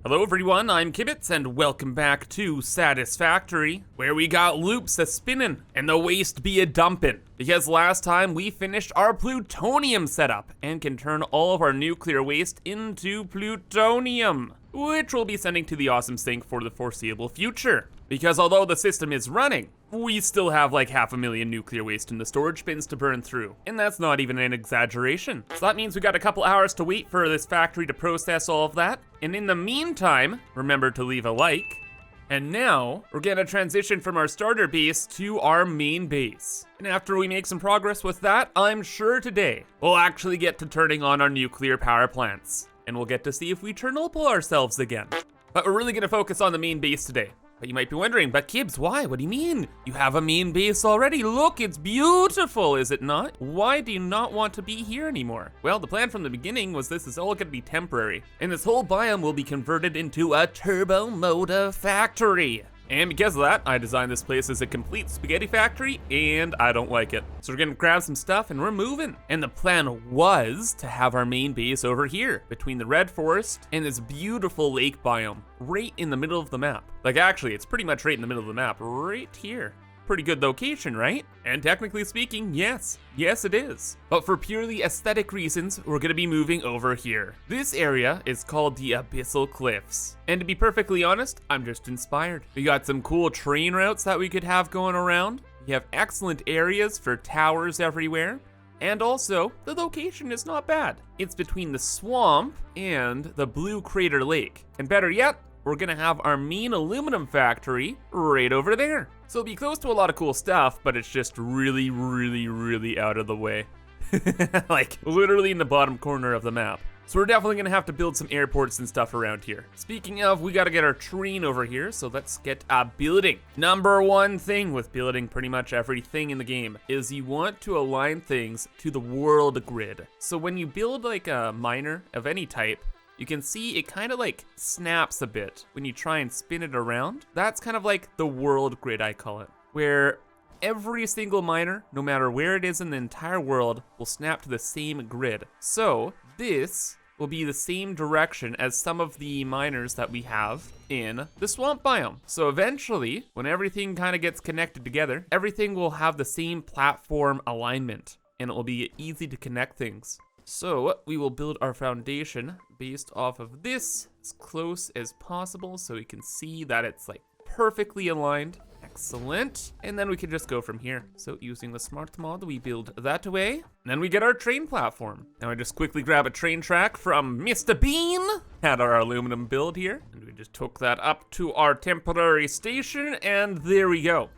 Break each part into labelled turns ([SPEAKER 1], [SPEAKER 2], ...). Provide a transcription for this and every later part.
[SPEAKER 1] Hello everyone, I'm Kibitz and welcome back to Satisfactory, where we got loops a-spinning and the waste be a-dumping. Because last time we finished our plutonium setup and can turn all of our nuclear waste into plutonium, which we'll be sending to the awesome sink for the foreseeable future. Because although the system is running, we still have like 500,000 nuclear waste in the storage bins to burn through. And that's not even an exaggeration. So that means we got a couple hours to wait for this factory to process all of that. And in the meantime, remember to leave a like. And now, we're gonna transition from our starter base to our main base. And after we make some progress with that, I'm sure today, we'll actually get to turning on our nuclear power plants. And we'll get to see if we Chernobyl ourselves again. But we're really gonna focus on the main base today. But you might be wondering, but Kibbs, why? What do you mean? You have a main base already. Look, it's beautiful, is it not? Why do you not want to be here anymore? Well, the plan from the beginning was this is all gonna be temporary. And this whole biome will be converted into a turbo motor factory. And because of that, I designed this place as a complete spaghetti factory, and I don't like it. So we're gonna grab some stuff and we're moving. And the plan was to have our main base over here, between the red forest and this beautiful lake biome, right in the middle of the map. Like actually, it's pretty much right in the middle of the map, right here. Pretty good location, right? And technically speaking, yes it is. But for purely aesthetic reasons, we're gonna be moving over here. This area is called the Abyssal Cliffs. And to be perfectly honest, I'm just inspired. We got some cool train routes that we could have going around. We have excellent areas for towers everywhere. And also, the location is not bad. It's between the swamp and the Blue Crater Lake. And better yet, we're gonna have our main aluminum factory right over there. So it'll be close to a lot of cool stuff, but it's just really out of the way. Like, literally in the bottom corner of the map. So we're definitely gonna have to build some airports and stuff around here. Speaking of, we gotta get our train over here, so let's get building. Number one thing with building pretty much everything in the game is you want to align things to the world grid. So when you build like a miner of any type, you can see it kind of like snaps a bit when you try and spin it around. That's kind of like the world grid, I call it, where every single miner, no matter where it is in the entire world, will snap to the same grid. So this will be the same direction as some of the miners that we have in the swamp biome. So eventually, when everything kind of gets connected together, everything will have the same platform alignment, and it will be easy to connect things. So we will build our foundation based off of this as close as possible so we can see that it's like perfectly aligned. Excellent. And then we can just go from here. So using the smart mod, we build that way. And then we get our train platform. Now I just quickly grab a train track from Mr. Bean. Had our aluminum build here. And we just took that up to our temporary station. And there we go.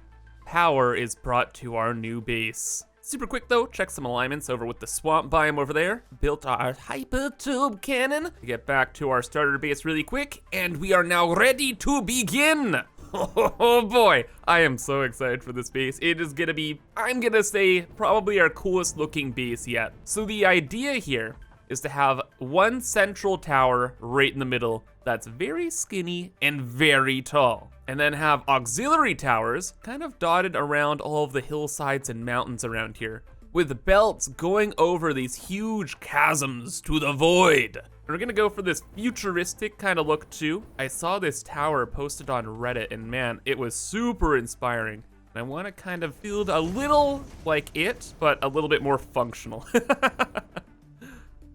[SPEAKER 1] Power is brought to our new base. Super quick though, check some alignments over with the swamp biome over there. Built our hyper tube cannon. Get back to our starter base really quick, and we are now ready to begin. Oh boy, I am so excited for this base. It is gonna be, I'm gonna say, probably our coolest looking base yet. So the idea here is to have one central tower right in the middle that's very skinny and very tall. And then have auxiliary towers kind of dotted around all of the hillsides and mountains around here, with belts going over these huge chasms to the void. And we're gonna go for this futuristic kind of look too. I saw this tower posted on Reddit and man, it was super inspiring. And I wanna kind of build a little like it, but a little bit more functional.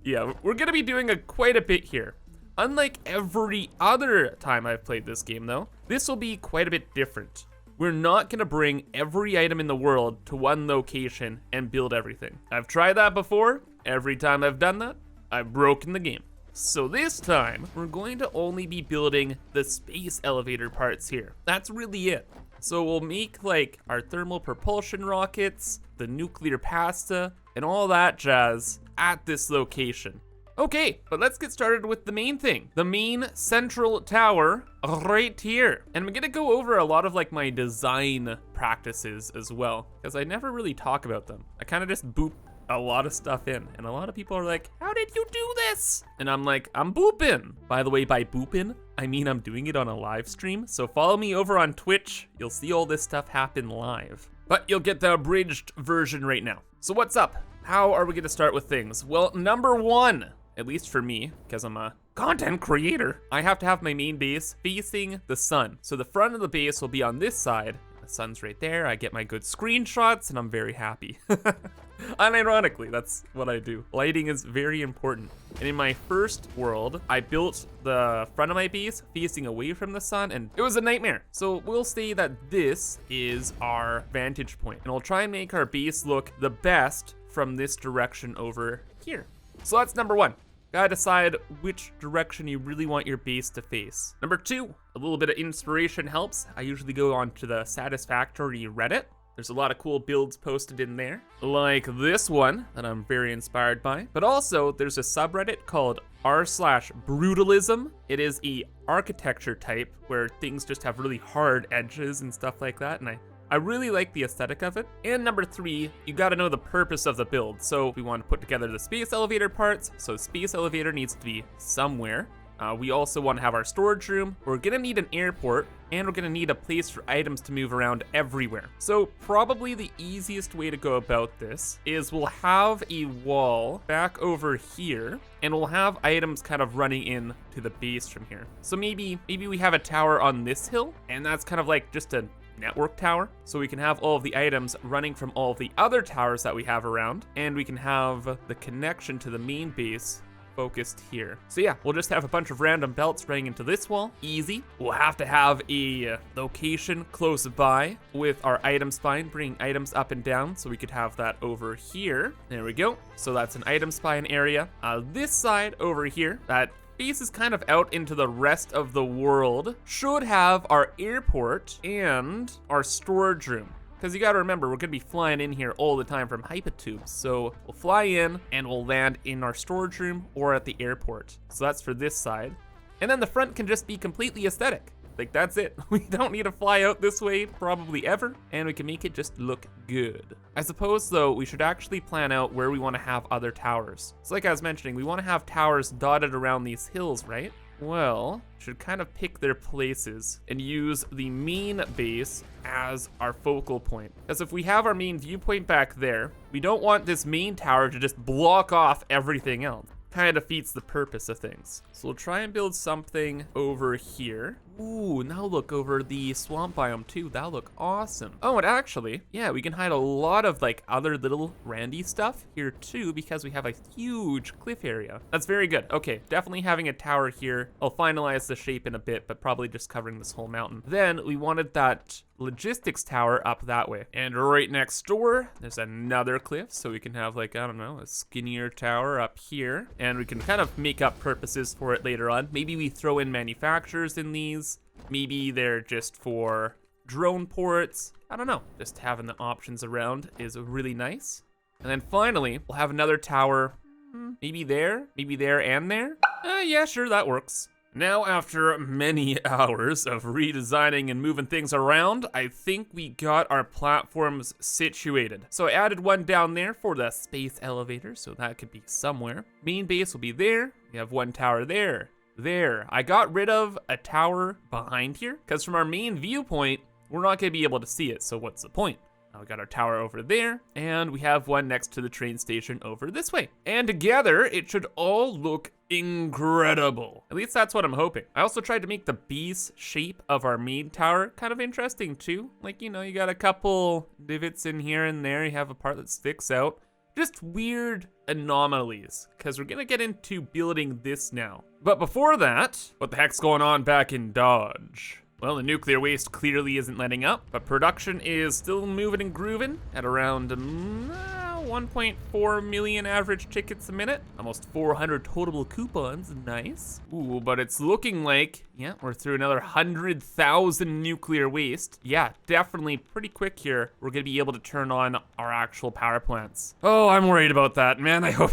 [SPEAKER 1] Yeah, we're gonna be doing quite a bit here. Unlike every other time I've played this game though, this will be quite a bit different. We're not gonna bring every item in the world to one location and build everything. I've tried that before. Every time I've done that, I've broken the game. So this time, we're going to only be building the space elevator parts here. That's really it. So we'll make like our thermal propulsion rockets, the nuclear pasta, and all that jazz at this location. Okay, but let's get started with the main thing. The main central tower right here. And I'm gonna go over a lot of like my design practices as well, because I never really talk about them. I kind of just boop a lot of stuff in, and a lot of people are like, how did you do this? And I'm like, I'm booping. By the way, by booping, I mean I'm doing it on a live stream. So follow me over on Twitch. You'll see all this stuff happen live. But you'll get the abridged version right now. So what's up? How are we gonna start with things? Well, number one, at least for me, because I'm a Content creator. I have to have my main base facing the sun. So the front of the base will be on this side. The sun's right there. I get my good screenshots and I'm very happy. Unironically, that's what I do. Lighting is very important. And in my first world, I built the front of my base facing away from the sun and it was a nightmare. So we'll say that this is our vantage point and we'll try and make our base look the best from this direction over here. So that's number one. Gotta decide which direction you really want your base to face. Number two, a little bit of inspiration helps. I usually go onto the Satisfactory Reddit. There's a lot of cool builds posted in there, like this one that I'm very inspired by. But also there's a subreddit called r/brutalism. It is a architecture type where things just have really hard edges and stuff like that. And I really like the aesthetic of it. And number three, you gotta know the purpose of the build. So we want to put together the space elevator parts. So space elevator needs to be somewhere. We also want to have our storage room. We're gonna need an airport and we're gonna need a place for items to move around everywhere. So probably the easiest way to go about this is we'll have a wall back over here and we'll have items kind of running in to the base from here. So maybe we have a tower on this hill and that's kind of like just a network tower, so we can have all of the items running from all of the other towers that we have around, and we can have the connection to the main base focused here. So yeah, we'll just have a bunch of random belts running into this wall. Easy. We'll have to have a location close by with our item spine, bringing items up and down, so we could have that over here. There we go. So that's an item spine area. This side over here, that base is kind of out into the rest of the world, should have our airport and our storage room. Because you gotta remember, we're gonna be flying in here all the time from hypertubes. So we'll fly in and we'll land in our storage room or at the airport. So that's for this side. And then the front can just be completely aesthetic. Like that's it. We don't need to fly out this way probably ever, and we can make it just look good. I suppose though, we should actually plan out where we want to have other towers. So like I was mentioning, we want to have towers dotted around these hills, right? Well, should kind of pick their places and use the main base as our focal point. Because if we have our main viewpoint back there, we don't want this main tower to just block off everything else. Kind of defeats the purpose of things. So we'll try and build something over here. Ooh, now look over the swamp biome too. That'll look awesome. Oh, and actually, yeah, we can hide a lot of like other little randy stuff here too, because we have a huge cliff area. That's very good. Okay, definitely having a tower here. I'll finalize the shape in a bit, but probably just covering this whole mountain. Then we wanted that logistics tower up that way. And right next door, there's another cliff, so we can have like, I don't know, a skinnier tower up here. And we can kind of make up purposes for it later on. Maybe we throw in manufacturers in these. Maybe they're just for drone ports. I don't know. Just having the options around is really nice. And then finally, we'll have another tower. Maybe there and there. Yeah, sure, that works. Now, after many hours of redesigning and moving things around, I think we got our platforms situated. So I added one down there for the space elevator, so that could be somewhere. Main base will be there. We have one tower there. There. I got rid of a tower behind here, because from our main viewpoint, we're not going to be able to see it, so what's the point? Now we got our tower over there, and we have one next to the train station over this way. And together, it should all look incredible. At least that's what I'm hoping. I also tried to make the base shape of our main tower kind of interesting too. Like, you know, you got a couple divots in here and there. You have a part that sticks out. Just weird anomalies, because we're gonna get into building this now. But before that, what the heck's going on back in Dodge? Well, the nuclear waste clearly isn't letting up, but production is still moving and grooving at around 1.4 million average tickets a minute. Almost 400 total coupons, nice. Ooh, but it's looking like, yeah, we're through another 100,000 nuclear waste. Yeah, definitely pretty quick here. We're gonna be able to turn on our actual power plants. Oh, I'm worried about that, man, I hope.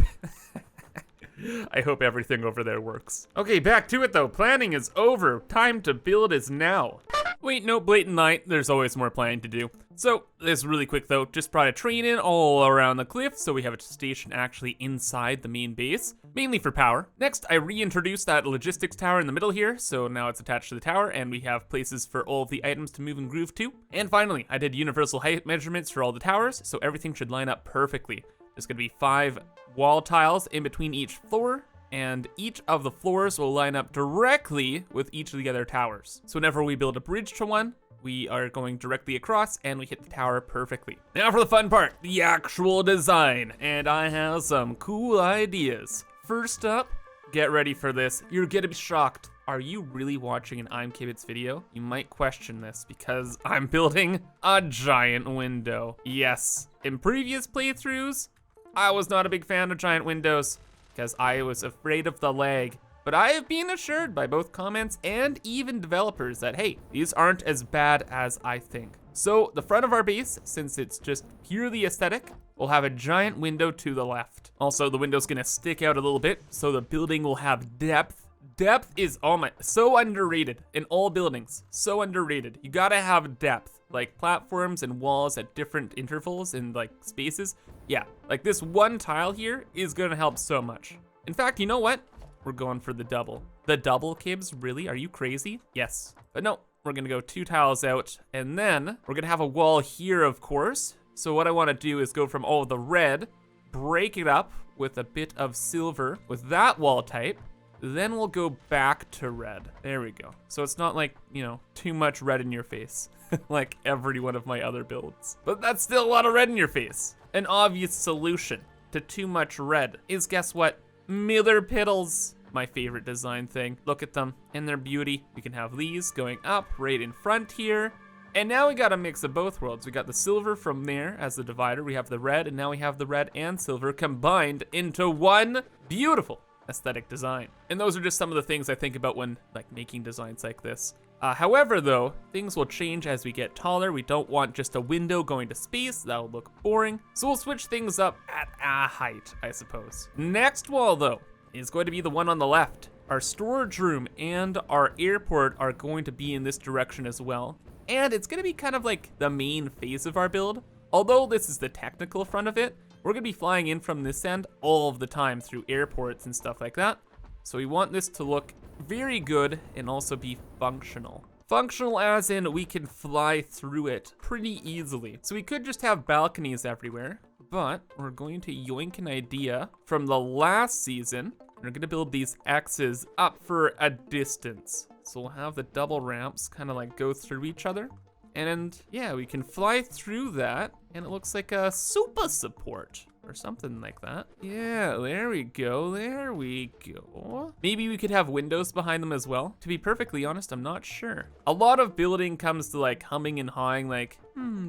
[SPEAKER 1] I hope everything over there works. Okay, back to it though. Planning is over. Time to build is now. Wait, no, blatant lie. There's always more planning to do. So, this is really quick though. Just brought a train in all around the cliff, so we have a station actually inside the main base, mainly for power. Next, I reintroduced that logistics tower in the middle here, so now it's attached to the tower, and we have places for all of the items to move and groove to. And finally, I did universal height measurements for all the towers, so everything should line up perfectly. There's gonna be 5 wall tiles in between each floor, and each of the floors will line up directly with each of the other towers. So whenever we build a bridge to one, we are going directly across and we hit the tower perfectly. Now for the fun part, the actual design. And I have some cool ideas. First up, get ready for this. You're gonna be shocked. Are you really watching an ImKibitz video? You might question this because I'm building a giant window. Yes, in previous playthroughs, I was not a big fan of giant windows because I was afraid of the lag. But I have been assured by both comments and even developers that, hey, these aren't as bad as I think. So the front of our base, since it's just purely aesthetic, will have a giant window to the left. Also, the window's gonna stick out a little bit, so the building will have depth. Depth is so underrated in all buildings, so underrated. You gotta have depth, like platforms and walls at different intervals and like spaces. Yeah, like this one tile here is gonna help so much. In fact, you know what? We're going for the double. The double, Kibs? Really? Are you crazy? Yes. But no, we're gonna go 2 tiles out, and then we're gonna have a wall here, of course. So what I wanna do is go from all the red, break it up with a bit of silver with that wall type, then we'll go back to red. There we go. So it's not like, you know, too much red in your face, like every one of my other builds. But that's still a lot of red in your face. An obvious solution to too much red is, guess what? Miller Piddles, my favorite design thing. Look at them and their beauty. We can have these going up right in front here. And now we got a mix of both worlds. We got the silver from there as the divider. We have the red, and now we have the red and silver combined into one beautiful aesthetic design. And those are just some of the things I think about when like making designs like this. However though, things will change as we get taller. We don't want just a window going to space, that'll look boring. So we'll switch things up at a height, I suppose. Next wall though, is going to be the one on the left. Our storage room and our airport are going to be in this direction as well. And it's gonna be kind of like the main phase of our build. Although this is the technical front of it, we're gonna be flying in from this end all of the time through airports and stuff like that. So we want this to look very good and also be functional. Functional as in we can fly through it pretty easily. So we could just have balconies everywhere, but we're going to yoink an idea from the last season. We're gonna build these X's up for a distance. So we'll have the double ramps kind of like go through each other. And yeah, we can fly through that and it looks like a super support or something like that. Yeah, there we go, there we go. Maybe we could have windows behind them as well. To be perfectly honest, I'm not sure. A lot of building comes to like humming and hawing like,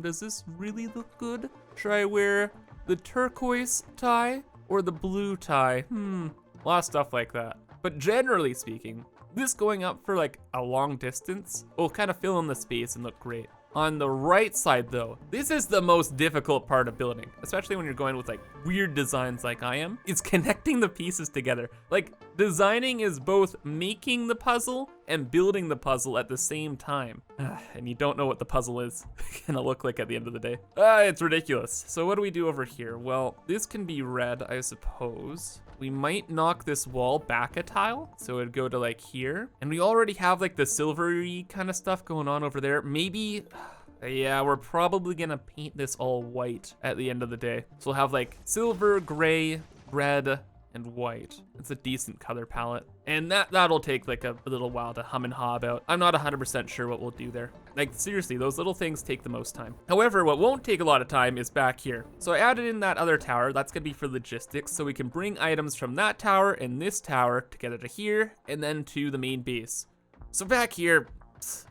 [SPEAKER 1] does this really look good? Should I wear the turquoise tie or the blue tie? A lot of stuff like that. But generally speaking, this going up for like a long distance will kind of fill in the space and look great. On the right side though, this is the most difficult part of building, especially when you're going with like weird designs like I am, is connecting the pieces together. Like designing is both making the puzzle and building the puzzle at the same time. And you don't know what the puzzle is gonna look like at the end of the day. It's ridiculous. So what do we do over here? Well, this can be red, I suppose. We might knock this wall back a tile, so it'd go to like here. And we already have like the silvery kind of stuff going on over there. Maybe, yeah, we're probably gonna paint this all white at the end of the day. So we'll have like silver, gray, red, and white. It's a decent color palette. And that'll take like a little while to hum and haw about. I'm not 100% sure what we'll do there. Like seriously, those little things take the most time. However, what won't take a lot of time is back here. So I added in that other tower. That's gonna be for logistics. So we can bring items from that tower and this tower together to here and then to the main base. So back here,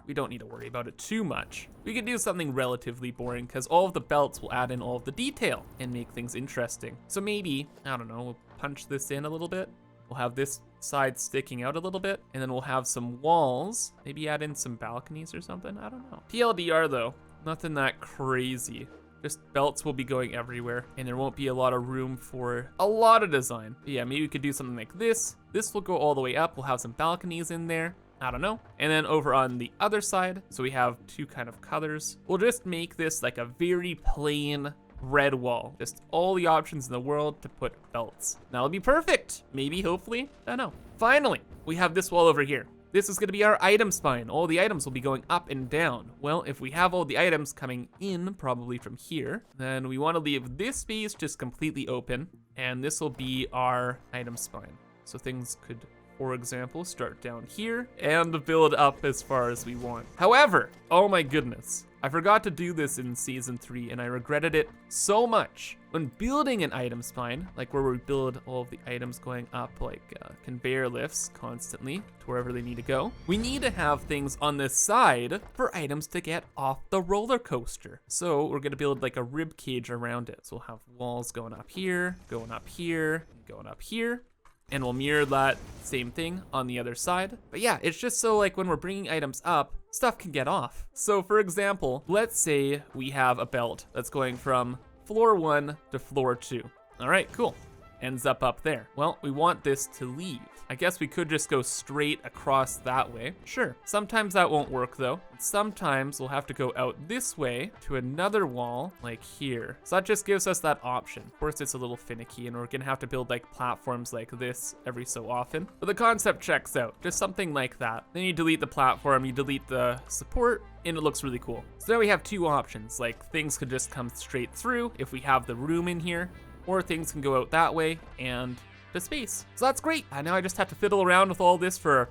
[SPEAKER 1] we don't need to worry about it too much. We can do something relatively boring because all of the belts will add in all of the detail and make things interesting. So maybe, I don't know, we'll punch this in a little bit. We'll have this side sticking out a little bit, and then we'll have some walls. Maybe add in some balconies or something, I don't know. TLDR though, nothing that crazy. Just belts will be going everywhere, and there won't be a lot of room for a lot of design. But yeah, maybe we could do something like this. This will go all the way up. We'll have some balconies in there. I don't know. And then over on the other side, so we have two kind of colors. We'll just make this like a very plain red wall. Just all the options in the world to put belts. That'll be perfect. Maybe, hopefully, I don't know. Finally, we have this wall over here. This is gonna be our item spine. All the items will be going up and down. Well, if we have all the items coming in, probably from here, then we wanna leave this space just completely open, and this will be our item spine. So things could, for example, start down here and build up as far as we want. However, oh my goodness, I forgot to do this in season 3 and I regretted it so much. When building an item spine, like where we build all of the items going up like conveyor lifts constantly to wherever they need to go, we need to have things on this side for items to get off the roller coaster. So we're gonna build like a rib cage around it. So we'll have walls going up here, going up here, going up here. And we'll mirror that same thing on the other side. But yeah, it's just so like when we're bringing items up, stuff can get off. So for example, let's say we have a belt that's going from floor 1 to floor 2. All right, cool. Ends up there. Well, we want this to leave. I guess we could just go straight across that way. Sure, sometimes that won't work though. Sometimes we'll have to go out this way to another wall like here. So that just gives us that option. Of course, it's a little finicky and we're gonna have to build like platforms like this every so often. But the concept checks out, just something like that. Then you delete the platform, you delete the support, and it looks really cool. So now we have two options, like things could just come straight through if we have the room in here, or things can go out that way and to space. So that's great. Now I just have to fiddle around with all this for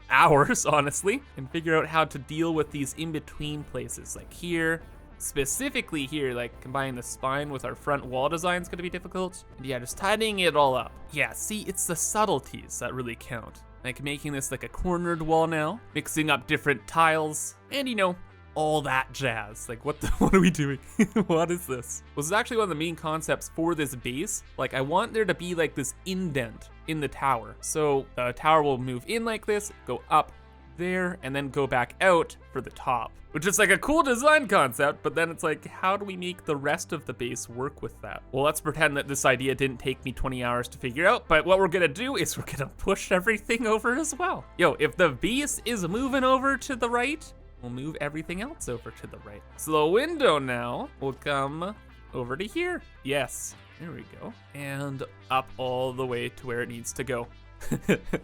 [SPEAKER 1] hours, honestly, and figure out how to deal with these in-between places, like here, specifically here, like combining the spine with our front wall design is gonna be difficult. And yeah, just tidying it all up. Yeah, see, it's the subtleties that really count. Like making this like a cornered wall now, mixing up different tiles, and you know, all that jazz. Like what are we doing? What is this? Well, this is actually one of the main concepts for this base. Like I want there to be like this indent in the tower. So the tower will move in like this, go up there, and then go back out for the top, which is like a cool design concept, but then it's like, how do we make the rest of the base work with that? Well, let's pretend that this idea didn't take me 20 hours to figure out, but what we're gonna do is we're gonna push everything over as well. Yo, if the base is moving over to the right, we'll move everything else over to the right. So the window now will come over to here. Yes, there we go. And up all the way to where it needs to go.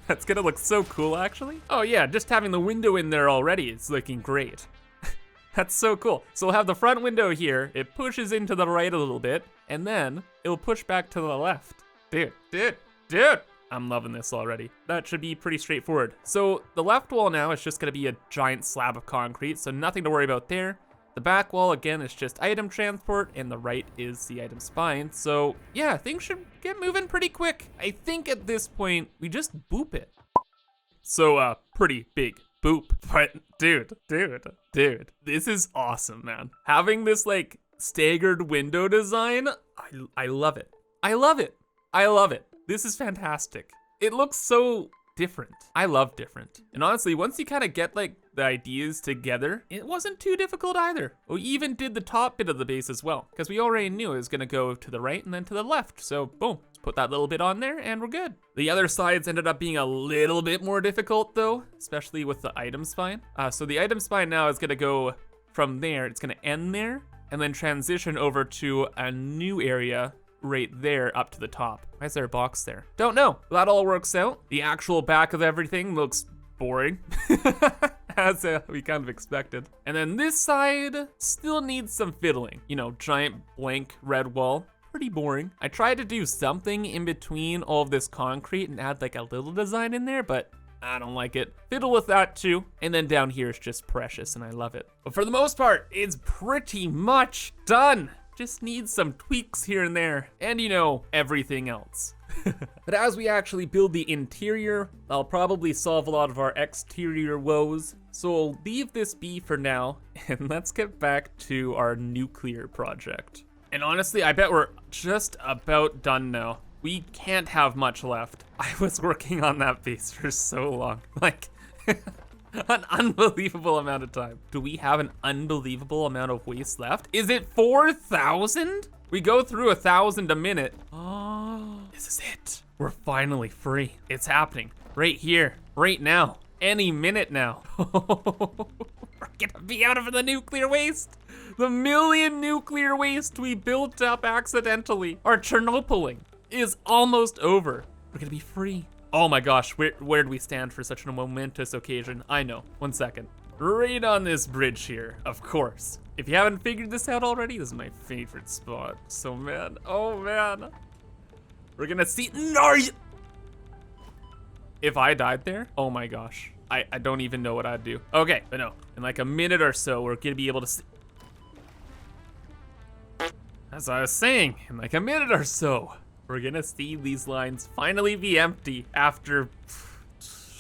[SPEAKER 1] That's gonna look so cool, actually. Oh yeah, just having the window in there already, it's looking great. That's so cool. So we'll have the front window here, it pushes into the right a little bit, and then it'll push back to the left. Dude. I'm loving this already. That should be pretty straightforward. So the left wall now is just gonna be a giant slab of concrete, so nothing to worry about there. The back wall, again, is just item transport, and the right is the item spine. So yeah, things should get moving pretty quick. I think at this point, we just boop it. So pretty big boop, but dude, this is awesome, man. Having this like staggered window design, I love it. I love it. This is fantastic. It looks so different. I love different. And honestly, once you kind of get like the ideas together, it wasn't too difficult either. We even did the top bit of the base as well, because we already knew it was gonna go to the right and then to the left. So boom, let's put that little bit on there and we're good. The other sides ended up being a little bit more difficult though, especially with the item spine. So the item spine now is gonna go from there, it's gonna end there, and then transition over to a new area right there up to the top. Why is there a box there? Don't know. That all works out. The actual back of everything looks boring, as we kind of expected. And then this side still needs some fiddling. You know, giant blank red wall, pretty boring. I tried to do something in between all of this concrete and add like a little design in there, but I don't like it. Fiddle with that too. And then down here is just precious and I love it. But for the most part, it's pretty much done. Just needs some tweaks here and there, and you know, everything else. But as we actually build the interior, I'll probably solve a lot of our exterior woes. So I'll leave this be for now, and let's get back to our nuclear project. And honestly, I bet we're just about done now. We can't have much left. I was working on that base for so long, like, an unbelievable amount of time. Do we have an unbelievable amount of waste left? Is it 4,000? We go through 1,000 a minute. Oh, this is it. We're finally free. It's happening right here, right now, any minute now. We're gonna be out of the nuclear waste. The million nuclear waste we built up accidentally, our Chernobyling, is almost over. We're gonna be free. Oh my gosh, where do we stand for such a momentous occasion? I know, 1 second. Right on this bridge here, of course. If you haven't figured this out already, this is my favorite spot. So man, oh man. We're gonna see, no, If I died there, oh my gosh. I don't even know what I'd do. Okay, but no, in like a minute or so, we're gonna be able to see. As I was saying, in like a minute or so, we're gonna see these lines finally be empty after,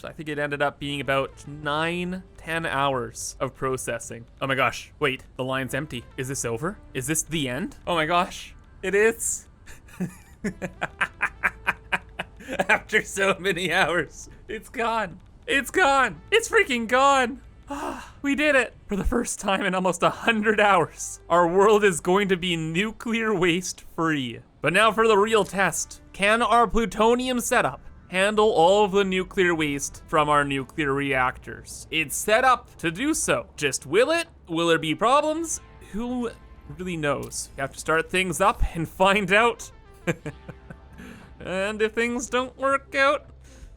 [SPEAKER 1] I think it ended up being about 9-10 hours of processing. Oh my gosh, wait, the line's empty. Is this over? Is this the end? Oh my gosh, it is. After so many hours, it's gone. It's gone. It's freaking gone. We did it. For the first time in almost 100 hours, our world is going to be nuclear waste free. But now for the real test. Can our plutonium setup handle all of the nuclear waste from our nuclear reactors? It's set up to do so. Just will it? Will there be problems? Who really knows? You have to start things up and find out. And if things don't work out,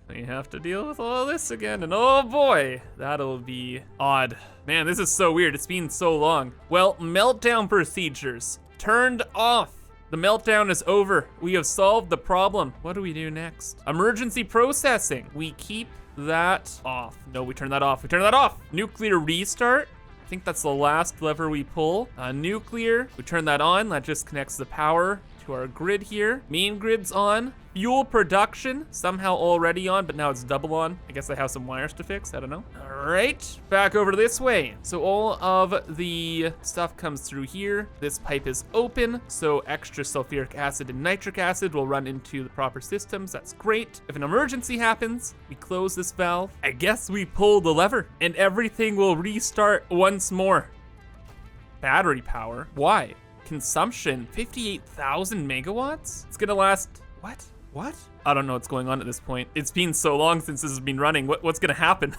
[SPEAKER 1] we have to deal with all this again, and oh boy, that'll be odd. Man, this is so weird, it's been so long. Well, meltdown procedures turned off. The meltdown is over. We have solved the problem. What do we do next? Emergency processing. We keep that off. No, we turn that off. We turn that off. Nuclear restart. I think that's the last lever we pull. Nuclear, we turn that on. That just connects the power to our grid here. Main grid's on. Fuel production, somehow already on, but now it's double on. I guess I have some wires to fix, I don't know. All right, back over this way. So all of the stuff comes through here. This pipe is open, so extra sulfuric acid and nitric acid will run into the proper systems. That's great. If an emergency happens, we close this valve. I guess we pull the lever and everything will restart once more. Battery power, why? Consumption, 58,000 megawatts? It's gonna last, what? What? I don't know what's going on at this point. It's been so long since this has been running. What's gonna happen?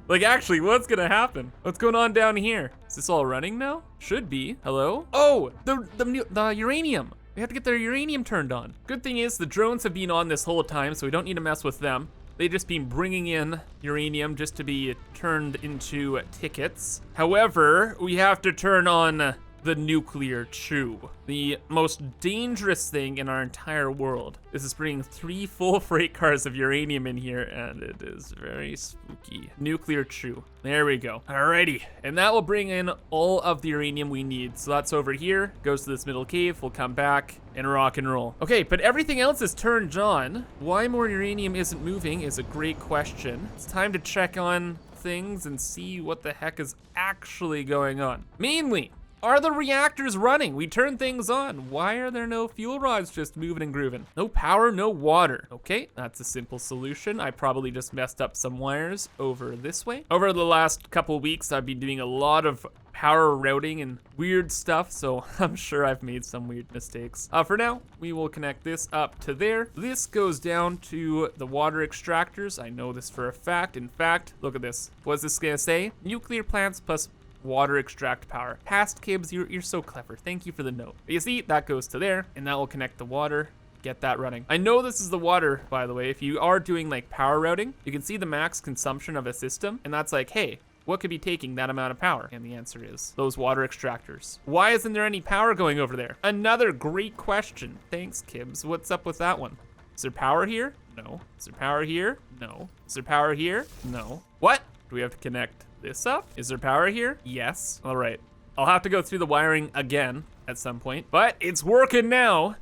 [SPEAKER 1] Like actually, what's gonna happen? What's going on down here? Is this all running now? Should be. Hello? Oh, the uranium. We have to get the uranium turned on. Good thing is the drones have been on this whole time, so we don't need to mess with them. They've just been bringing in uranium just to be turned into tickets. However, we have to turn on the nuclear tube, the most dangerous thing in our entire world. This is bringing 3 full freight cars of uranium in here, and it is very spooky. Nuclear chew. There we go. Alrighty, and that will bring in all of the uranium we need. So that's over here, goes to this middle cave, we'll come back and rock and roll. Okay, but everything else is turned on. Why more uranium isn't moving is a great question. It's time to check on things and see what the heck is actually going on. Mainly, are the reactors running? We turn things on. Why are there no fuel rods just moving and grooving? No power, no water. Okay, that's a simple solution. I probably just messed up some wires over this way. Over the last couple weeks, I've been doing a lot of power routing and weird stuff, so I'm sure I've made some weird mistakes. For now, we will connect this up to there. This goes down to the water extractors. I know this for a fact. In fact, look at this. What's this gonna say? Nuclear plants plus water extract power. Past Kibs, you're so clever. Thank you for the note. But you see, that goes to there, and that will connect the water. Get that running. I know this is the water, by the way. If you are doing like power routing, you can see the max consumption of a system, and that's like, hey, what could be taking that amount of power? And the answer is those water extractors. Why isn't there any power going over there? Another great question. Thanks, Kibs. What's up with that one? Is there power here? No. Is there power here? No. Is there power here? No. What? Do we have to connect this up? Is there power here? Yes. All right. I'll have to go through the wiring again at some point, but it's working now.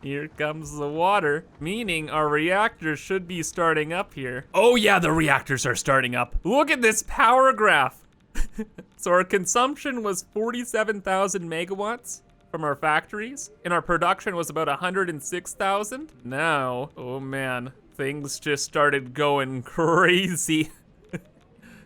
[SPEAKER 1] Here comes the water, meaning our reactors should be starting up here. Oh yeah, the reactors are starting up. Look at this power graph. So our consumption was 47,000 megawatts from our factories, and our production was about 106,000. Now, oh man, things just started going crazy.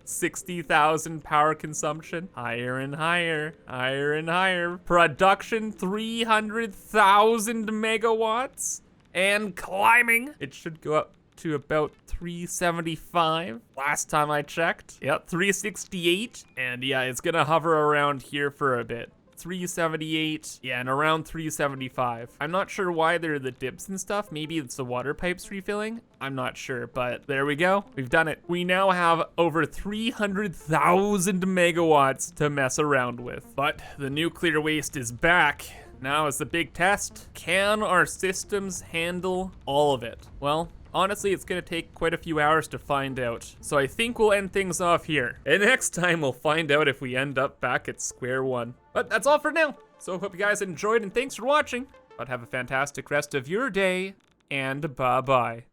[SPEAKER 1] 60,000 power consumption, higher and higher, higher and higher. Production 300,000 megawatts and climbing. It should go up to about 375 last time I checked. Yep, 368. And yeah, it's gonna hover around here for a bit. 378, yeah, and around 375. I'm not sure why there are the dips and stuff. Maybe it's the water pipes refilling. I'm not sure, but there we go. We've done it. We now have over 300,000 megawatts to mess around with. But the nuclear waste is back. Now is the big test. Can our systems handle all of it? Well, honestly, it's gonna take quite a few hours to find out. So I think we'll end things off here. And next time we'll find out if we end up back at square one. But that's all for now. So hope you guys enjoyed and thanks for watching. But have a fantastic rest of your day and bye-bye.